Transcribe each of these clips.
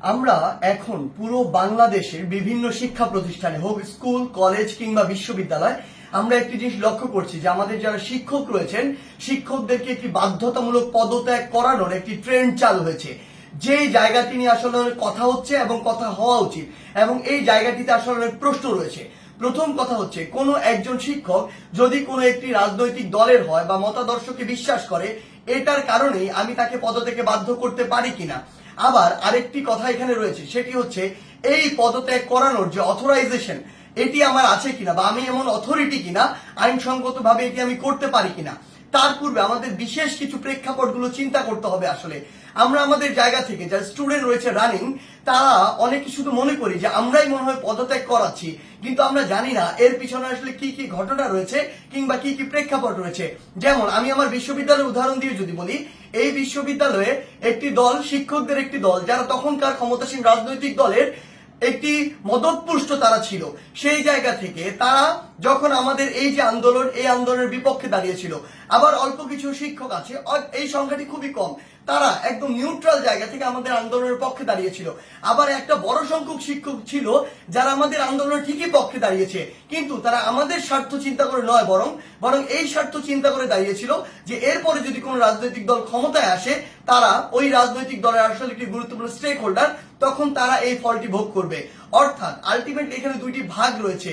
আমরা এখন পুরো বাংলাদেশের বিভিন্ন শিক্ষা প্রতিষ্ঠানে হোক স্কুল কলেজ কিংবা বিশ্ববিদ্যালয় আমরা একটি জিনিস লক্ষ্য করছি যে আমাদের যারা শিক্ষক রয়েছেন শিক্ষকদেরকে একটি বাধ্যতামূলক পদত্যাগ করানোর একটি ট্রেন্ড চালু হয়েছে। যে জায়গাটি নিয়ে আসলে অনেক কথা হচ্ছে এবং কথা হওয়া উচিত এবং এই জায়গাটিতে আসলে অনেক প্রশ্ন রয়েছে। প্রথম কথা হচ্ছে কোন একজন শিক্ষক যদি কোনো একটি রাজনৈতিক দলের হয় বা মতাদর্শকে বিশ্বাস করে এটার কারণেই আমি তাকে পদত্যাগে বাধ্য করতে পারি কিনা। আবার আরেকটি কথা এখানে রয়েছে, সেটি হচ্ছে এই পদত্যাগ করানোর যে অথরাইজেশন এটি আমার আছে কিনা বা আমি এমন অথরিটি কিনা আইনসঙ্গত ভাবে এটি আমি করতে পারি কিনা। তার পূর্বে আমাদের বিশেষ কিছু প্রেক্ষাপটগুলো চিন্তা করতে হবে। আসলে আমরা আমাদের জায়গা থেকে যারা স্টুডেন্ট রয়েছে রানিং তারা অনেকে শুধু মনে করি যে আমরাই মনে হয় পদত্যাগ করাচ্ছি, কিন্তু আমরা জানি না এর পিছনে আসলে কি কি ঘটনা রয়েছে কিংবা কি কি প্রেক্ষাপট রয়েছে। যেমন আমি আমার বিশ্ববিদ্যালয়ের উদাহরণ দিয়ে যদি বলি, এই বিশ্ববিদ্যালয়ে একটি দল শিক্ষকদের একটি দল যারা তখনকার ক্ষমতাসীন রাজনৈতিক দলের একটি মদতপুষ্ট তারা ছিল। সেই জায়গা থেকে তারা যখন আমাদের এই যে আন্দোলন এই আন্দোলনের বিপক্ষে দাঁড়িয়েছিল, আবার অল্প কিছু শিক্ষক আছে এই সংখ্যাটি খুবই কম, তারা একদম নিউট্রাল জায়গা থেকে আমাদের আন্দোলনের পক্ষে দাঁড়িয়েছিল। আবার একটা বড় সংখ্যক শিক্ষক ছিল যারা আমাদের আন্দোলনের ঠিকই পক্ষে দাঁড়িয়েছে, কিন্তু তারা আমাদের স্বার্থ চিন্তা করে নয় বরং এই স্বার্থ চিন্তা করে দাঁড়িয়েছিল যে এরপরে যদি কোনো রাজনৈতিক দল ক্ষমতায় আসে তারা ওই রাজনৈতিক দলের আসলে একটি গুরুত্বপূর্ণ স্টেক হোল্ডার, তখন তারা এই ফলটি ভোগ করবে। অর্থাৎ আলটিমেটলি এখানে দুইটি ভাগ রয়েছে।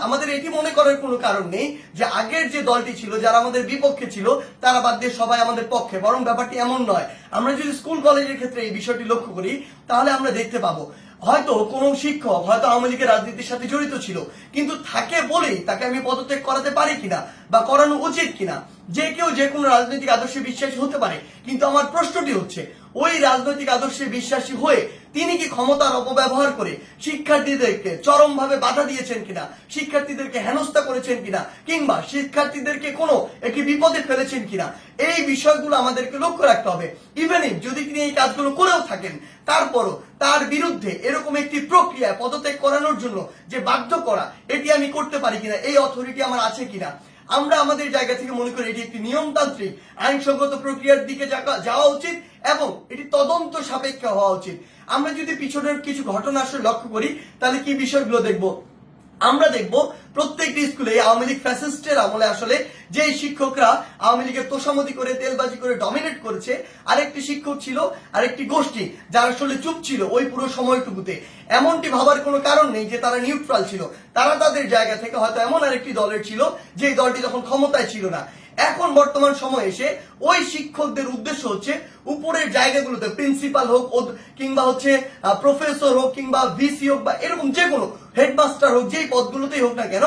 আমাদের এটি মনে করার কোনো কারণ নেই যে আগের যে দলটি ছিল যারা আমাদের বিপক্ষে ছিল তারা বাদ দিয়ে সবাই আমাদের পক্ষে, বরং ব্যাপারটি এমন নয়। আমরা যদি স্কুল কলেজের ক্ষেত্রে এই বিষয়টি লক্ষ্য করি তাহলে আমরা দেখতে পাবো হয়তো কোন শিক্ষক হয়তো আওয়ামী লীগের রাজনীতির সাথে জড়িত ছিল, কিন্তু থাকে বলেই তাকে আমি পদত্যাগ করাতে পারি কিনা বা করানো উচিত কিনা। যে কেউ যে কোনো রাজনৈতিক আদর্শে বিশ্বাসী হতে পারে, কিন্তু আমার প্রশ্নটি হচ্ছে ওই রাজনৈতিক আদর্শে বিশ্বাসী হয়ে তিনি কি ক্ষমতার অপব্যবহার করে শিক্ষার্থীদেরকে চরমভাবে বাধা দিয়েছেন কিনা, শিক্ষার্থীদেরকে হেনস্থা করেছেন কিনা, কিংবা শিক্ষার্থীদেরকে কোনো একটি বিপদে ফেলেছেন কিনা, এই বিষয়গুলো আমাদেরকে লক্ষ্য রাখতে হবে। ইভেন ইফ যদি তিনি এই কাজগুলো করেও থাকেন তারপরও তার বিরুদ্ধে এরকম একটি প্রক্রিয়া পদত্যাগ করানোর জন্য যে বাধ্য করা এটি আমি করতে পারি কিনা, এই অথরিটি আমার আছে কিনা। আমরা আমাদের জায়গা থেকে মনে করি এটি একটি নিয়মতান্ত্রিক আইনসঙ্গত প্রক্রিয়ার দিকে যাওয়া উচিত এবং এটি তদন্ত সাপেক্ষ হওয়া উচিত। আমরা যদি পিছনের কিছু ঘটনা আসলে লক্ষ্য করি তাহলে কি বিষয়গুলো দেখব। আমরা দেখব প্রত্যেকটি স্কুলে আওয়ামী লীগ ফ্যাসিস্টের আমলে আসলে যে শিক্ষকরা আওয়ামী লীগের তোষামতি করে তেলবাজি করে ডমিনেট করেছে, আরেকটি শিক্ষক ছিল আরেকটি গোষ্ঠী যারা আসলে চুপ ছিল ওই পুরো সময়টুকুতে। এমনটি ভাবার কোনো কারণ নেই যে তারা নিউট্রাল ছিল, তারা তাদের জায়গা থেকে হয়তো এমন আরেকটি দলের ছিল যে দলটি তখন ক্ষমতায় ছিল না। এখন বর্তমান সময় এসে ওই শিক্ষকদের উদ্দেশ্য হচ্ছে উপরের জায়গাগুলোতে প্রিন্সিপাল হোক কিংবা হচ্ছে প্রফেসর হোক কিংবা ভিসি হোক বা এরকম যে কোনো হেডমাস্টার হোক, যেই পদগুলোতেই হোক না কেন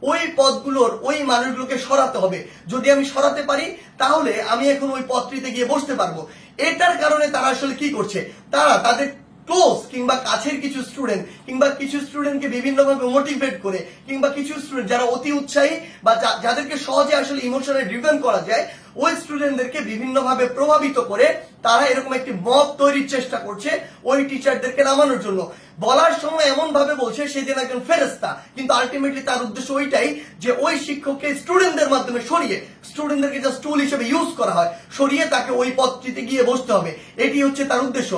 ওই পদগুলোর ওই মানুষগুলোকে সরাতে হবে। যদি আমি সরাতে পারি তাহলে আমি এখন ওই পদটিতে গিয়ে বসতে পারবো। এটার কারণে তারা আসলে কি করছে, তারা তাদের ক্লোজ কিংবা কাছের কিছু স্টুডেন্ট কিংবা কিছু স্টুডেন্টকে বিভিন্নভাবে মোটিভেট করে কিংবা কিছু স্টুডেন্ট যারা অতি উৎসাহী বা যাদেরকে সহজে আসলে ইমোশনালি ড্রিভেন করা যায় ওই স্টুডেন্টদেরকে বিভিন্নভাবে প্রভাবিত করে তারা এরকম একটি মব তৈরির চেষ্টা করছে ওই টিচারদেরকে নামানোর জন্য। বলার সময় এমন ভাবে বলছে সে যেন একজন ফেরেশতা, কিন্তু আলটিমেটলি তার উদ্দেশ্য ওইটাই যে ওই শিক্ষককে স্টুডেন্টদের মাধ্যমে সরিয়ে স্টুডেন্টদেরকে জাস্ট টুল হিসেবে ইউজ করা হয়, সরিয়ে তাকে ওই পদটিতে গিয়ে বসতে হবে, এটি হচ্ছে তার উদ্দেশ্য।